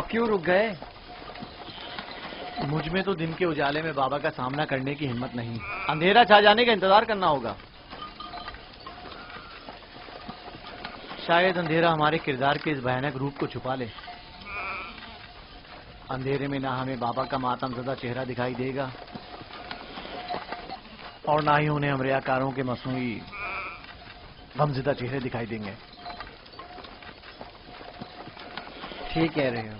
اب کیوں رک گئے؟ مجھ میں تو دن کے اجالے میں بابا کا سامنا کرنے کی ہمت نہیں، اندھیرا چھا جانے کا انتظار کرنا ہوگا۔ شاید اندھیرا ہمارے کردار کے اس بھیانک روپ کو چھپا لے۔ اندھیرے میں نہ ہمیں بابا کا ماتم زدہ چہرہ دکھائی دے گا اور نہ ہی انہیں ہم ریاکاروں کے مصنوعی غمزدہ چہرے دکھائی دیں گے۔ ٹھیک کہہ رہے ہو،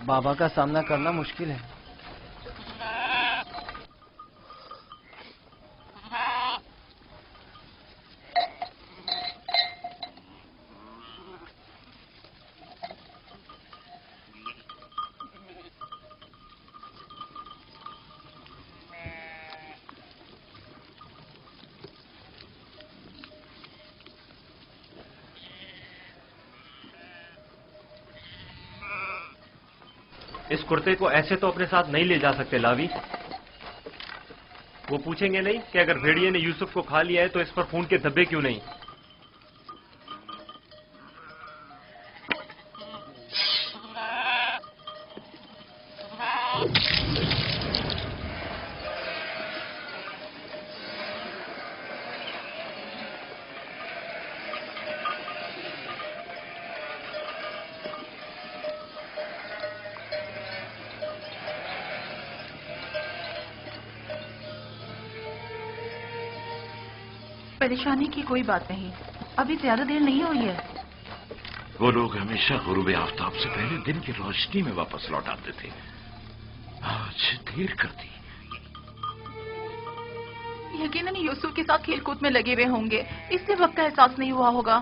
بابا کا سامنا کرنا مشکل ہے۔ اس کرتے کو ایسے تو اپنے ساتھ نہیں لے جا سکتے لاوی۔ وہ پوچھیں گے نہیں کہ اگر بھیڑیے نے یوسف کو کھا لیا ہے تو اس پر خون کے دھبے کیوں نہیں؟ پریشانی کی کوئی بات نہیں، ابھی زیادہ دیر نہیں ہوئی ہے۔ وہ لوگ ہمیشہ غروب آفتاب سے پہلے دن کی روشنی میں واپس لوٹ آتے تھے، آج دیر کر دی۔ یقیناً یوسف کے ساتھ کھیل کود میں لگے ہوئے ہوں گے، اس لیے وقت کا احساس نہیں ہوا ہوگا۔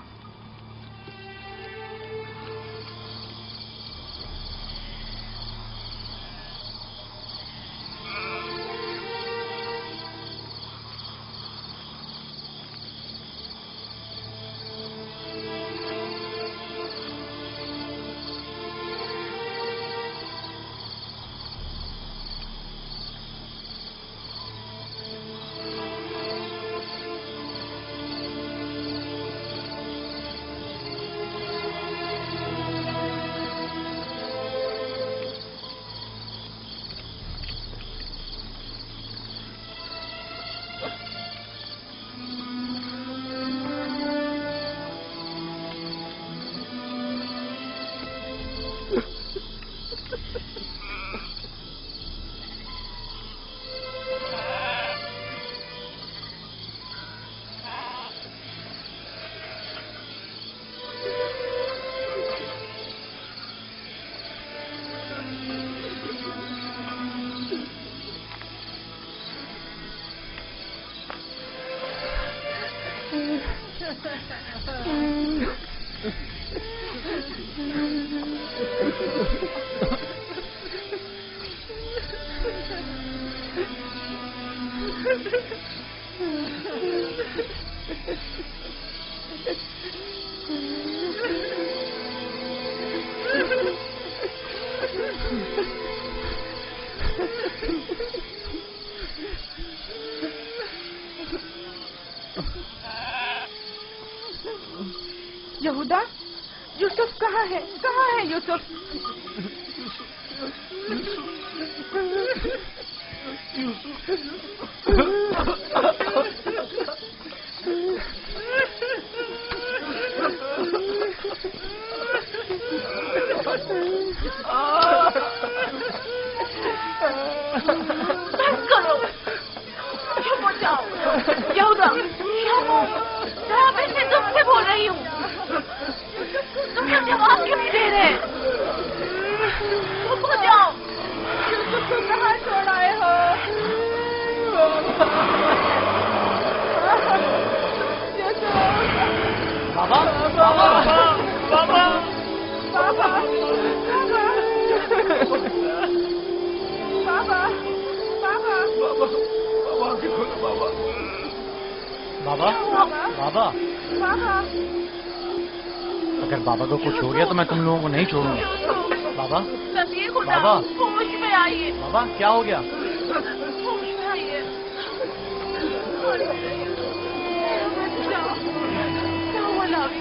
یہودا، یوسف کہاں ہے؟ کہاں ہے یوسف؟ یہودا، میں تم سے بول رہی ہوں، تم کیا جواب کیوں نہیں دے رہے؟ چپ ہو جاؤ۔ یوسف کو کہاں چھوڑ آئے ہو؟ بابا بابا بابا بابا بابا بابا بابا، اگر بابا کو کچھ ہو گیا تو میں تم لوگوں کو نہیں چھوڑوں گا۔ بابا بابا ہوش میں آئیے۔ بابا کیا ہو گیا؟ ہوش میں آئیے۔ کیا ہوا لاوی؟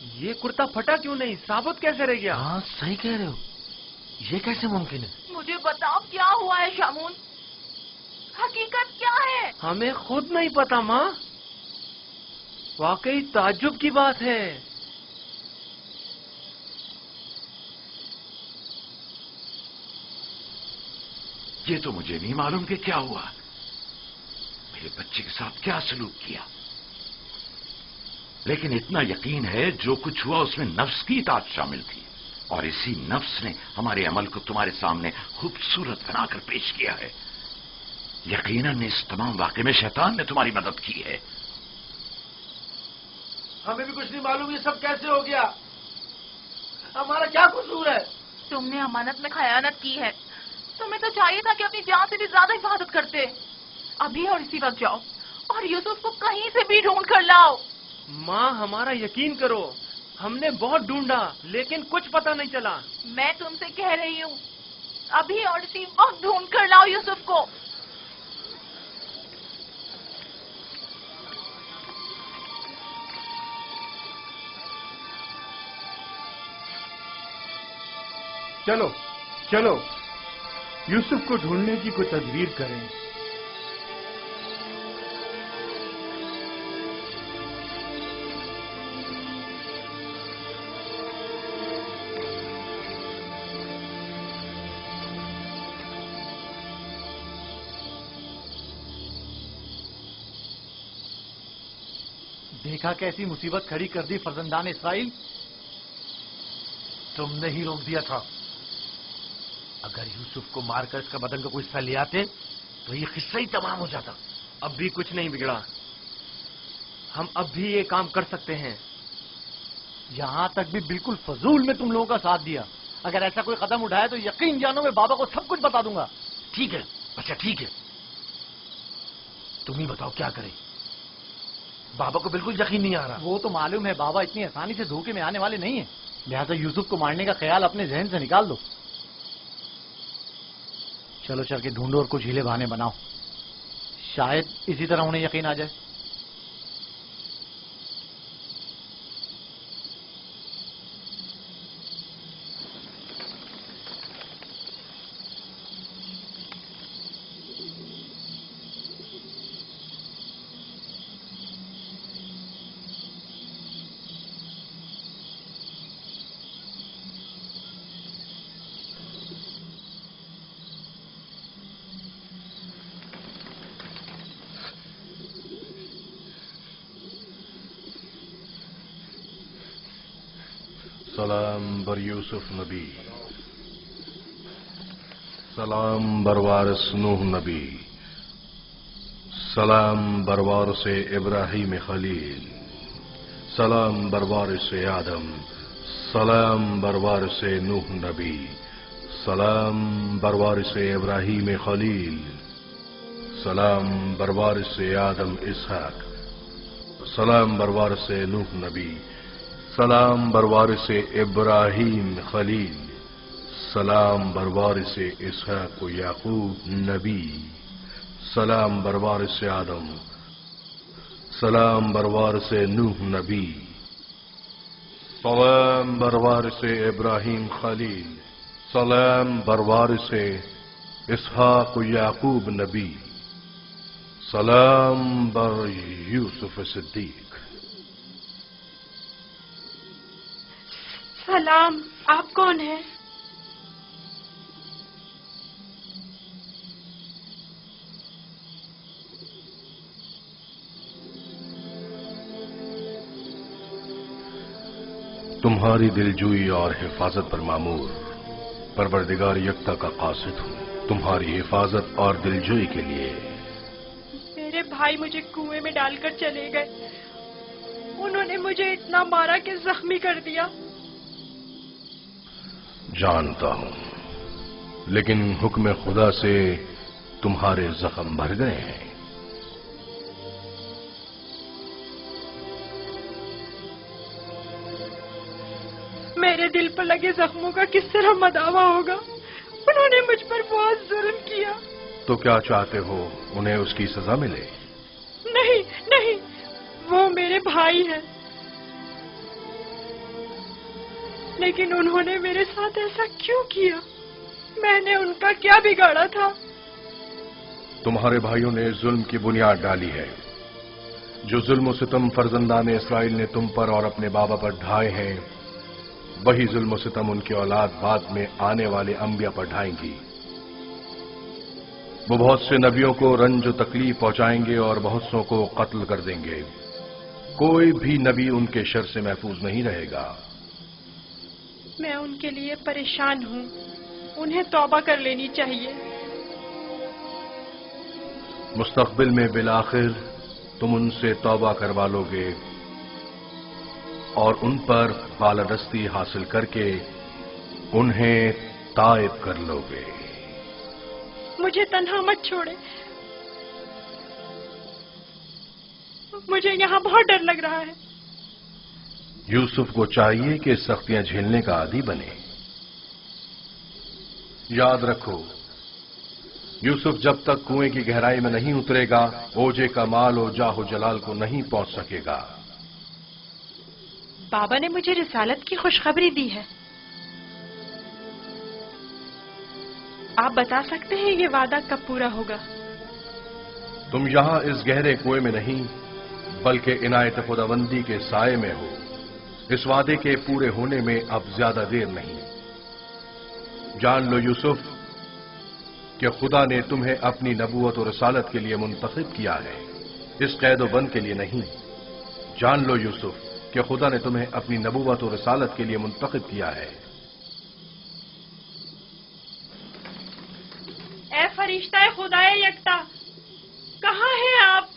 یہ کرتا پھٹا کیوں نہیں؟ ثابت کیسے رہ گیا؟ ہاں صحیح کہہ رہے ہو، یہ کیسے ممکن ہے؟ مجھے بتاؤ کیا ہوا ہے شامون، حقیقت کیا ہے؟ ہمیں خود نہیں پتا ماں، واقعی تعجب کی بات ہے۔ یہ تو مجھے نہیں معلوم کہ کیا ہوا، میرے بچے کے ساتھ کیا سلوک کیا، لیکن اتنا یقین ہے جو کچھ ہوا اس میں نفس کی اطاعت شامل تھی، اور اسی نفس نے ہمارے عمل کو تمہارے سامنے خوبصورت بنا کر پیش کیا ہے۔ یقیناً اس تمام واقعے میں شیطان نے تمہاری مدد کی ہے۔ ہمیں بھی کچھ نہیں معلوم یہ سب کیسے ہو گیا، ہمارا کیا قصور ہے؟ تم نے امانت میں خیانت کی ہے، تمہیں تو چاہیے تھا کہ اپنی جان سے بھی زیادہ حفاظت کرتے۔ ابھی اور اسی وقت جاؤ اور یوسف کو کہیں سے بھی ڈھونڈ کر لاؤ۔ ماں ہمارا یقین کرو، ہم نے بہت ڈھونڈا لیکن کچھ پتہ نہیں چلا۔ میں تم سے کہہ رہی ہوں، ابھی اور اسی وقت ڈھونڈ کر لاؤ یوسف کو۔ چلو چلو یوسف کو ڈھونڈنے کی کوئی تدبیر کریں۔ دیکھا کیسی مصیبت کھڑی کر دی فرزندان اسرائیل، تم نے ہی روک دیا تھا۔ اگر یوسف کو مار کر اس کا بدن کا کوئی حصہ لے آتے تو یہ قصہ ہی تمام ہو جاتا۔ اب بھی کچھ نہیں بگڑا، ہم اب بھی یہ کام کر سکتے ہیں۔ یہاں تک بھی بالکل فضول میں تم لوگوں کا ساتھ دیا، اگر ایسا کوئی قدم اٹھایا تو یقین جانو میں بابا کو سب کچھ بتا دوں گا۔ ٹھیک ہے اچھا ٹھیک ہے، تم ہی بتاؤ کیا کریں، بابا کو بالکل یقین نہیں آ رہا۔ وہ تو معلوم ہے بابا اتنی آسانی سے دھوکے میں آنے والے نہیں ہیں، لہذا یوسف کو مارنے کا خیال اپنے ذہن سے نکال دو۔ چلو چل کے ڈھونڈو اور کچھ ہیلے بہانے بناؤ، شاید اسی طرح انہیں یقین آ جائے۔ سلام بر یوسف نبی، سلام بر وارث نوح نبی، سلام بر وارث ابراہیم خلیل، سلام بر وارث آدم، سلام بر وارث نوح نبی، سلام بر وارث ابراہیم خلیل، سلام بر وارث آدم اسحاق، سلام بر وارث نوح نبی، سلام بر وارث ابراہیم خلیل، سلام بر وارث اسحاق و یعقوب نبی، سلام بر وارث آدم، سلام بر وارث نوح نبی، سلام بر وارث ابراہیم خلیل، سلام بر وارث اسحاق و یعقوب نبی، سلام بر یوسف صدیق۔ سلام، آپ کون ہیں؟ تمہاری دلجوئی اور حفاظت پر مامور پروردگار یکتا کا قاصد ہوں، تمہاری حفاظت اور دلجوئی کے لیے۔ میرے بھائی مجھے کنویں میں ڈال کر چلے گئے، انہوں نے مجھے اتنا مارا کہ زخمی کر دیا۔ جانتا ہوں، لیکن حکم خدا سے تمہارے زخم بھر گئے ہیں۔ میرے دل پر لگے زخموں کا کس طرح مداوا ہوگا؟ انہوں نے مجھ پر بہت ظلم کیا۔ تو کیا چاہتے ہو انہیں اس کی سزا ملے؟ نہیں نہیں، وہ میرے بھائی ہیں، لیکن انہوں نے میرے ساتھ ایسا کیوں کیا؟ میں نے ان کا کیا بگاڑا تھا؟ تمہارے بھائیوں نے ظلم کی بنیاد ڈالی ہے. جو ظلم و ستم فرزندان اسرائیل نے تم پر اور اپنے بابا پر ڈھائے ہیں، وہی ظلم و ستم ان کی اولاد بعد میں آنے والے انبیاء پر ڈھائیں گی. وہ بہت سے نبیوں کو رنج و تکلیف پہنچائیں گے اور بہت سوں کو قتل کر دیں گے. کوئی بھی نبی ان کے شر سے محفوظ نہیں رہے گا. میں ان کے لیے پریشان ہوں. انہیں توبہ کر لینی چاہیے. مستقبل میں بالآخر تم ان سے توبہ کروا لو گے اور ان پر بالادستی حاصل کر کے انہیں تائب کر لو گے. مجھے تنہا مت چھوڑے. مجھے یہاں بہت ڈر لگ رہا ہے. یوسف کو چاہیے کہ سختیاں جھیلنے کا عادی بنے. یاد رکھو، یوسف جب تک کنویں کی گہرائی میں نہیں اترے گا، اوجے کا مال و جاہ و جلال کو نہیں پہنچ سکے گا. بابا نے مجھے رسالت کی خوشخبری دی ہے. آپ بتا سکتے ہیں یہ وعدہ کب پورا ہوگا؟ تم یہاں اس گہرے کنویں میں نہیں بلکہ عنایت خداوندی کے سائے میں ہو. اس وعدے کے پورے ہونے میں اب زیادہ دیر نہیں. جان لو یوسف کہ خدا نے تمہیں اپنی نبوت و رسالت کے لیے منتخب کیا ہے، اس قید و بند کے لیے نہیں. جان لو یوسف کہ خدا نے تمہیں اپنی نبوت و رسالت کے لیے منتخب کیا ہے. اے فرشتہ خدائے یکتا، کہاں ہیں آپ؟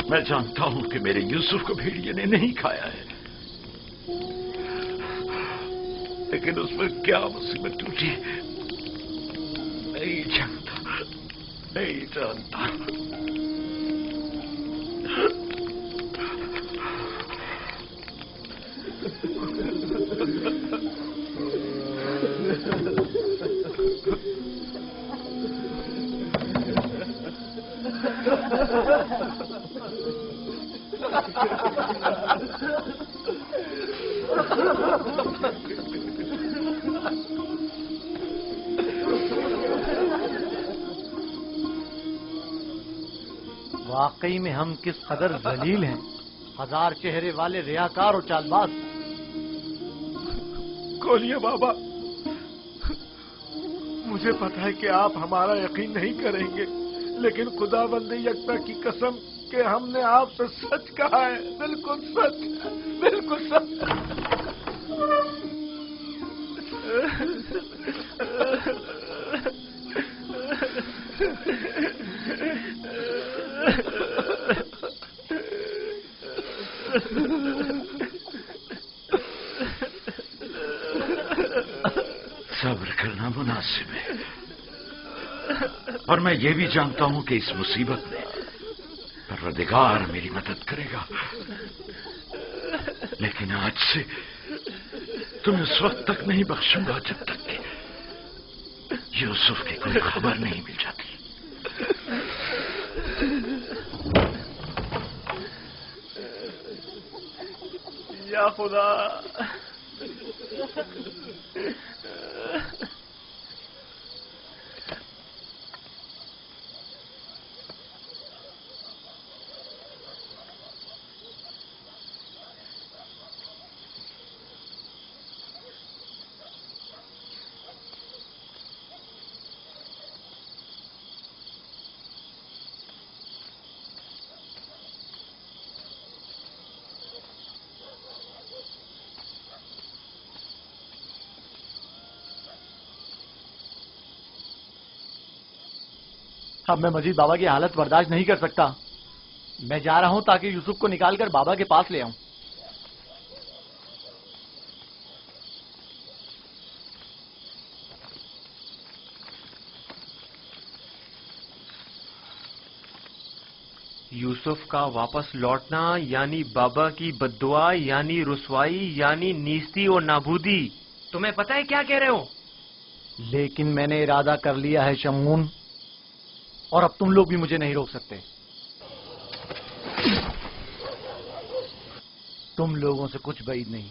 میں جانتا ہوں کہ میرے یوسف کو بھیڑیے نے نہیں کھایا ہے، لیکن اس پر کیا مصیبت ٹوٹی نہیں جانتا، نہیں جانتا. واقعی میں ہم کس قدر ذلیل ہیں، ہزار چہرے والے ریاکار اور چال باز. کھولئے بابا. مجھے پتا ہے کہ آپ ہمارا یقین نہیں کریں گے، لیکن خدا بند یکتا کی قسم کہ ہم نے آپ سے سچ کہا ہے. بالکل سچ، بالکل سچ. صبر کرنا مناسب ہے، اور میں یہ بھی جانتا ہوں کہ اس مصیبت میں پروردگار میری مدد کرے گا. لیکن آج سے تمہیں اس وقت تک نہیں بخشوں گا جب تک کہ یوسف کی کوئی خبر نہیں مل جاتی. یا خدا، اب میں مزید بابا کی حالت برداشت نہیں کر سکتا. میں جا رہا ہوں تاکہ یوسف کو نکال کر بابا کے پاس لے آؤں. یوسف کا واپس لوٹنا یعنی بابا کی بددعا یعنی رسوائی یعنی نیستی اور نابودی. تمہیں پتہ ہے کیا کہہ رہے ہو؟ لیکن میں نے ارادہ کر لیا ہے شمعون، اور اب تم لوگ بھی مجھے نہیں روک سکتے. تم لوگوں سے کچھ بعید نہیں.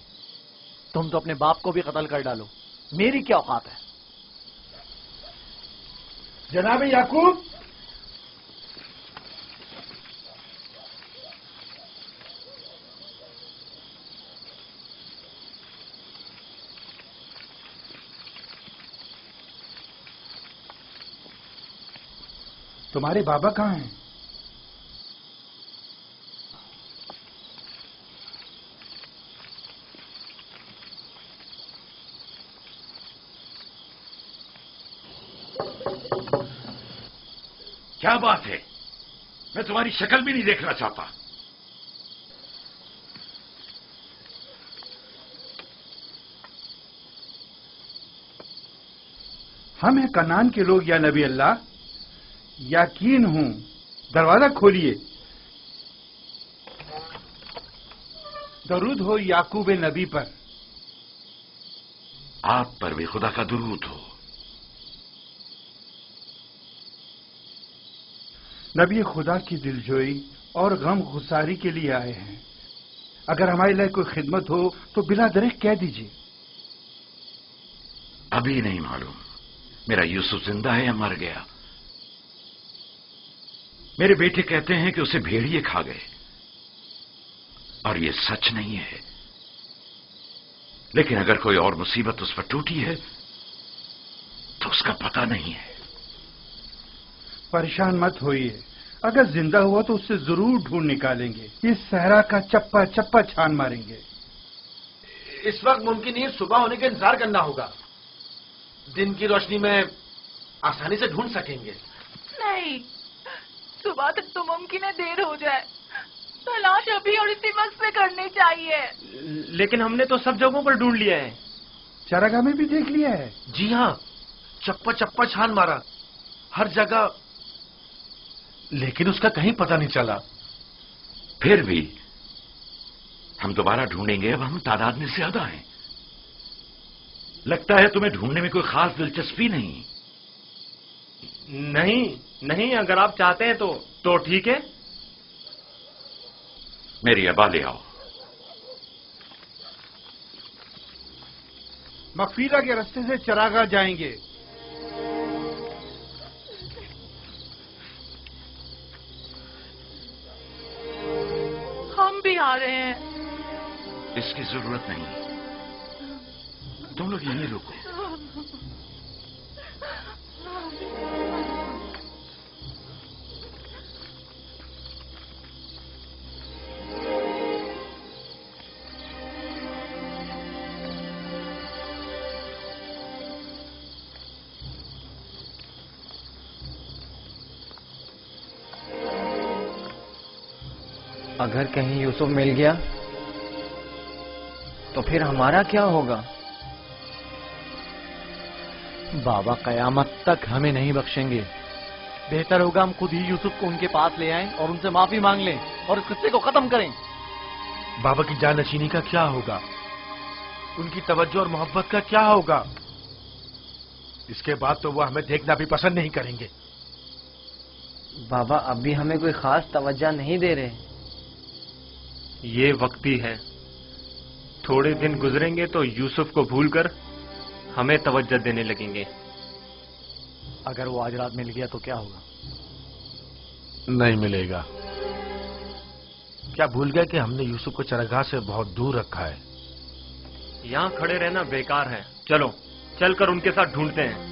تم تو اپنے باپ کو بھی قتل کر ڈالو، میری کیا اوقات ہے؟ جناب یعقوب، تمہارے بابا کہاں ہیں؟ کیا بات ہے؟ میں تمہاری شکل بھی نہیں دیکھنا چاہتا. ہم ہیں کنعان کے لوگ یا نبی اللہ. یقین ہوں، دروازہ کھولیے. درود ہو یعقوب نبی پر. آپ پر بھی خدا کا درود ہو. نبی خدا کی دلجوئی اور غم گساری کے لیے آئے ہیں. اگر ہمارے لیے کوئی خدمت ہو تو بلا درخت کہہ دیجیے. ابھی نہیں معلوم میرا یوسف زندہ ہے یا مر گیا. میرے بیٹے کہتے ہیں کہ اسے بھیڑیے کھا گئے، اور یہ سچ نہیں ہے. لیکن اگر کوئی اور مصیبت اس پر ٹوٹی ہے تو اس کا پتہ نہیں ہے. پریشان مت ہوئیے، اگر زندہ ہوا تو اسے ضرور ڈھونڈ نکالیں گے. اس صحرا کا چپا چپا چھان ماریں گے. اس وقت ممکن نہیں صبح ہونے کا انتظار کرنا ہوگا. دن کی روشنی میں آسانی سے ڈھونڈ سکیں گے. نہیں، صبح تک تو ممکن ہے دیر ہو جائے. تلاش ابھی اور اسی وقت سے کرنی چاہیے. لیکن ہم نے تو سب جگہوں پر ڈھونڈ لیا ہے. چراگاہ میں بھی دیکھ لیا ہے. جی ہاں، چپا چپا چھان مارا ہر جگہ، لیکن اس کا کہیں پتہ نہیں چلا. پھر بھی ہم دوبارہ ڈھونڈیں گے. اب ہم تعداد میں زیادہ ہیں. لگتا ہے تمہیں ڈھونڈنے میں کوئی خاص دلچسپی نہیں. نہیں، اگر آپ چاہتے ہیں تو ٹھیک ہے. میری ابا لے آؤ. مغفیرہ کے راستے سے چراگاہ جائیں گے. ہم بھی آ رہے ہیں. اس کی ضرورت نہیں، تم لوگ یہیں رکو. اگر کہیں یوسف مل گیا تو پھر ہمارا کیا ہوگا؟ بابا قیامت تک ہمیں نہیں بخشیں گے. بہتر ہوگا ہم خود ہی یوسف کو ان کے پاس لے آئیں اور ان سے معافی مانگ لیں اور اس قصے کو ختم کریں. بابا کی جانشینی کا کیا ہوگا؟ ان کی توجہ اور محبت کا کیا ہوگا؟ اس کے بعد تو وہ ہمیں دیکھنا بھی پسند نہیں کریں گے. بابا اب بھی ہمیں کوئی خاص توجہ نہیں دے رہے. یہ وقتی ہے. تھوڑے دن گزریں گے تو یوسف کو بھول کر ہمیں توجہ دینے لگیں گے. اگر وہ آج رات مل گیا تو کیا ہوگا؟ نہیں ملے گا. کیا بھول گیا کہ ہم نے یوسف کو چراگاہ سے بہت دور رکھا ہے؟ یہاں کھڑے رہنا بیکار ہے. چلو چل کر ان کے ساتھ ڈھونڈتے ہیں.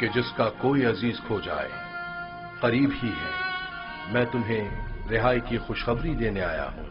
کہ جس کا کوئی عزیز کھو جائے قریب ہی ہے، میں تمہیں رہائی کی خوشخبری دینے آیا ہوں۔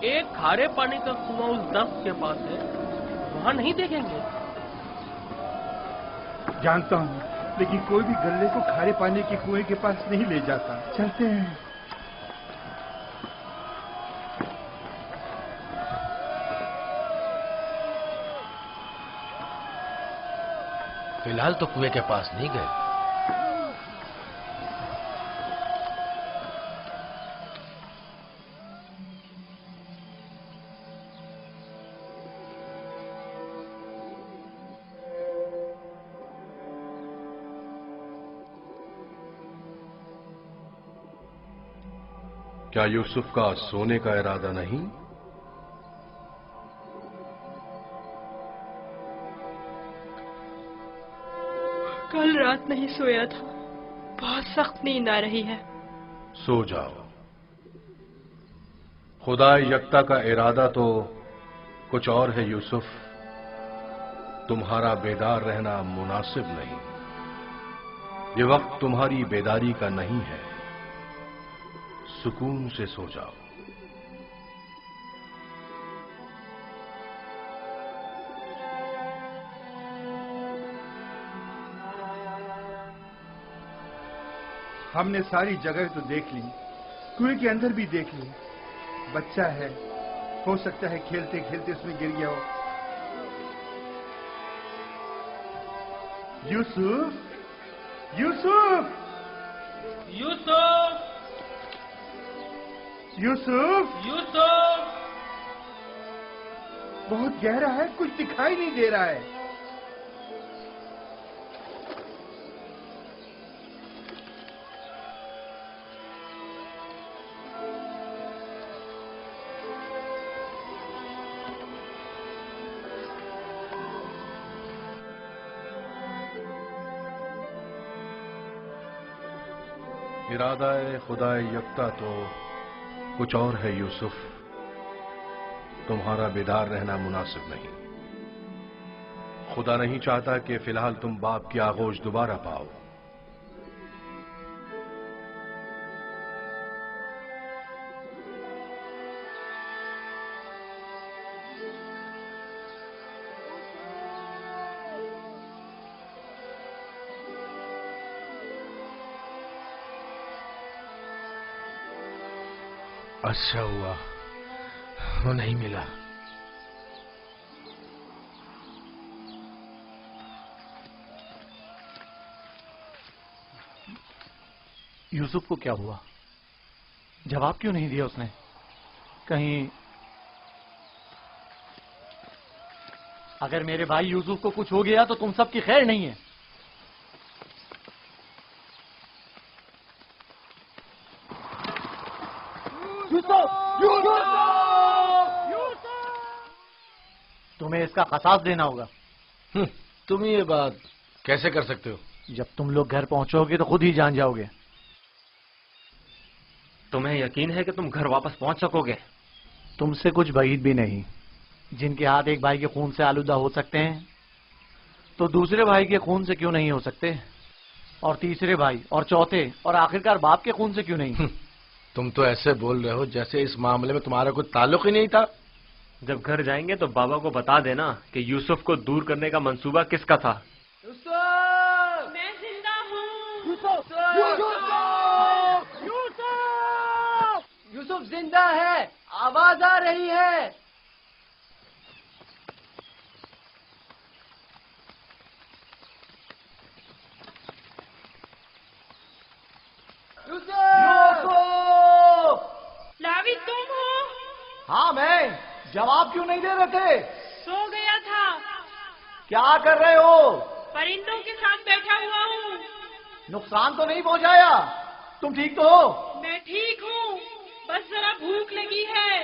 ایک کھارے پانی کا کنواں اس درخت کے پاس ہے، وہاں نہیں دیکھیں گے؟ جانتا ہوں، لیکن کوئی بھی گلے کو کھارے پانی کے کنویں کے پاس نہیں لے جاتا۔ چلتے ہیں۔ فی الحال تو کنویں کے پاس نہیں گئے۔ کیا یوسف کا سونے کا ارادہ نہیں؟ کل رات نہیں سویا تھا، بہت سخت نیند آ رہی ہے۔ سو جاؤ۔ خدا یکتا کا ارادہ تو کچھ اور ہے یوسف، تمہارا بیدار رہنا مناسب نہیں۔ یہ وقت تمہاری بیداری کا نہیں ہے، سکون سے سو جاؤ۔ ہم نے ساری جگہ تو دیکھ لی، کنویں کے اندر بھی دیکھ لی۔ بچہ ہے، ہو سکتا ہے کھیلتے کھیلتے اس میں گر گیا ہو۔ یوسف، یوسف، یوسف، یوسف، یوسف! بہت گہرا ہے، کچھ دکھائی نہیں دے رہا ہے۔ ارادہ خدا یکتا تو کچھ اور ہے یوسف، تمہارا بیدار رہنا مناسب نہیں۔ خدا نہیں چاہتا کہ فی الحال تم باپ کی آغوش دوبارہ پاؤ۔ اچھا ہوا وہ نہیں ملا۔ یوسف کو کیا ہوا؟ جواب کیوں نہیں دیا اس نے؟ کہیں اگر میرے بھائی یوسف کو کچھ ہو گیا تو تم سب کی خیر نہیں ہے۔ تمہیں اس کا قصاص دینا ہوگا۔ تم یہ بات کیسے کر سکتے ہو؟ جب تم لوگ گھر پہنچو گے تو خود ہی جان جاؤ گے۔ تمہیں یقین ہے کہ تم گھر واپس پہنچ سکو گے؟ تم سے کچھ بعید بھی نہیں۔ جن کے ہاتھ ایک بھائی کے خون سے آلودہ ہو سکتے ہیں تو دوسرے بھائی کے خون سے کیوں نہیں ہو سکتے؟ اور تیسرے بھائی اور چوتھے اور آخرکار باپ کے خون سے کیوں نہیں؟ تم تو ایسے بول رہے ہو جیسے اس معاملے میں تمہارا کوئی تعلق ہی نہیں تھا۔ جب گھر جائیں گے تو بابا کو بتا دینا کہ یوسف کو دور کرنے کا منصوبہ کس کا تھا۔ میں زندہ ہوں۔ یوسف زندہ ہے، آواز آ رہی ہے۔ لاوی تم ہو؟ ہاں میں، جواب کیوں نہیں دے رہے تھے؟ سو گیا تھا۔ کیا کر رہے ہو؟ پرندوں کے ساتھ بیٹھا ہوا ہوں۔ نقصان تو نہیں پہنچایا؟ تم ٹھیک تو ہو؟ میں ٹھیک ہوں، بس ذرا بھوک لگی ہے۔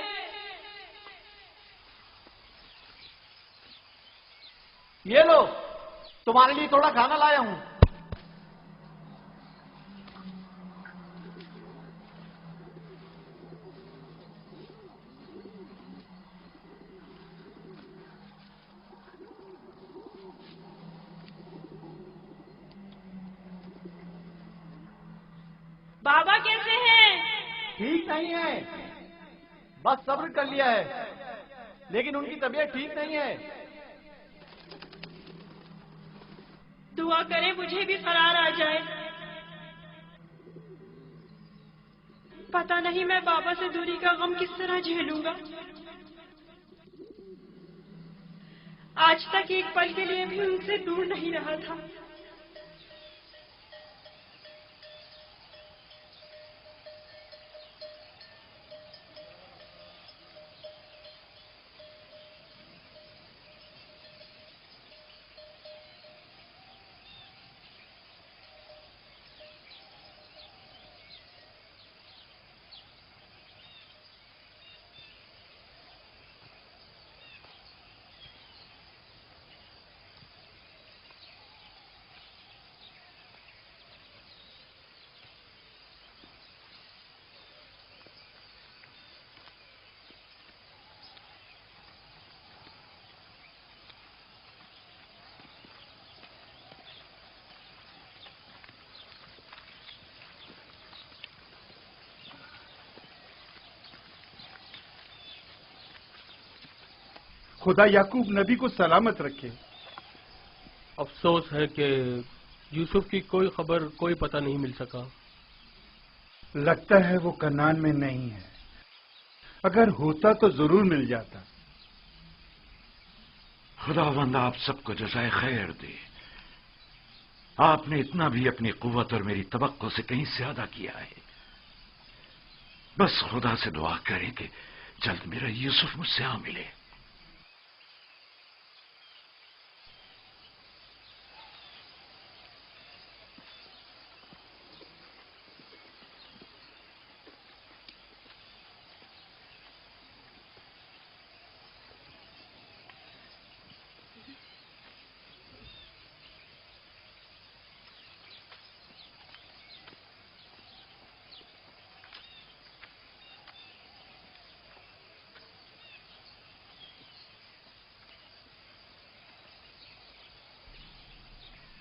یہ لو، تمہارے لیے تھوڑا کھانا لایا ہوں۔ بابا کیسے ہیں؟ ٹھیک نہیں ہے، بس صبر کر لیا ہے، لیکن ان کی طبیعت ٹھیک نہیں ہے۔ دعا کرے مجھے بھی قرار آ جائے۔ پتہ نہیں میں بابا سے دوری کا غم کس طرح جھیلوں گا۔ آج تک ایک پل کے لیے بھی ان سے دور نہیں رہا تھا۔ خدا یعقوب نبی کو سلامت رکھے۔ افسوس ہے کہ یوسف کی کوئی خبر، کوئی پتہ نہیں مل سکا۔ لگتا ہے وہ کنعان میں نہیں ہے، اگر ہوتا تو ضرور مل جاتا۔ خداوند آپ سب کو جزائے خیر دے۔ آپ نے اتنا بھی اپنی قوت اور میری توقع سے کہیں زیادہ کیا ہے۔ بس خدا سے دعا کریں کہ جلد میرا یوسف مجھ سے آ ملے۔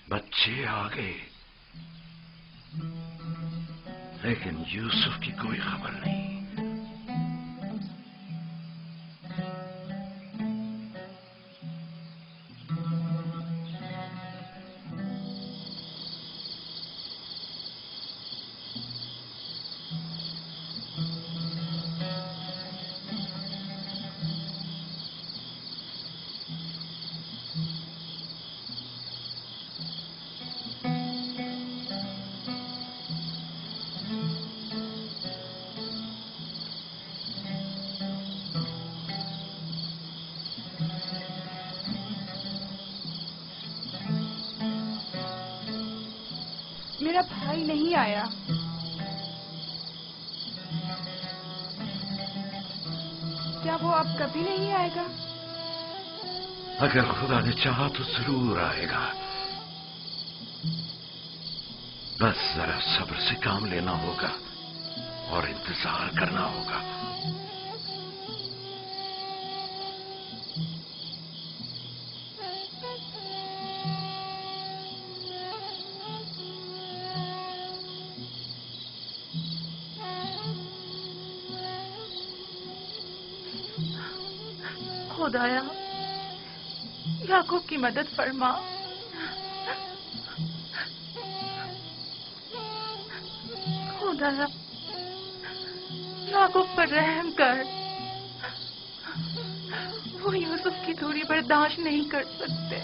بچے آ گئے، لیکن یوسف کی کوئی خبر نہیں۔ میرا بھائی نہیں آیا۔ کیا وہ اب کبھی نہیں آئے گا؟ اگر خدا نے چاہا تو ضرور آئے گا، بس ذرا صبر سے کام لینا ہوگا اور انتظار کرنا ہوگا۔ خدایا یعقوب کی مدد فرما۔ خدایا یعقوب پر رحم کر، وہ یوسف کی دوری برداشت نہیں کر سکتے۔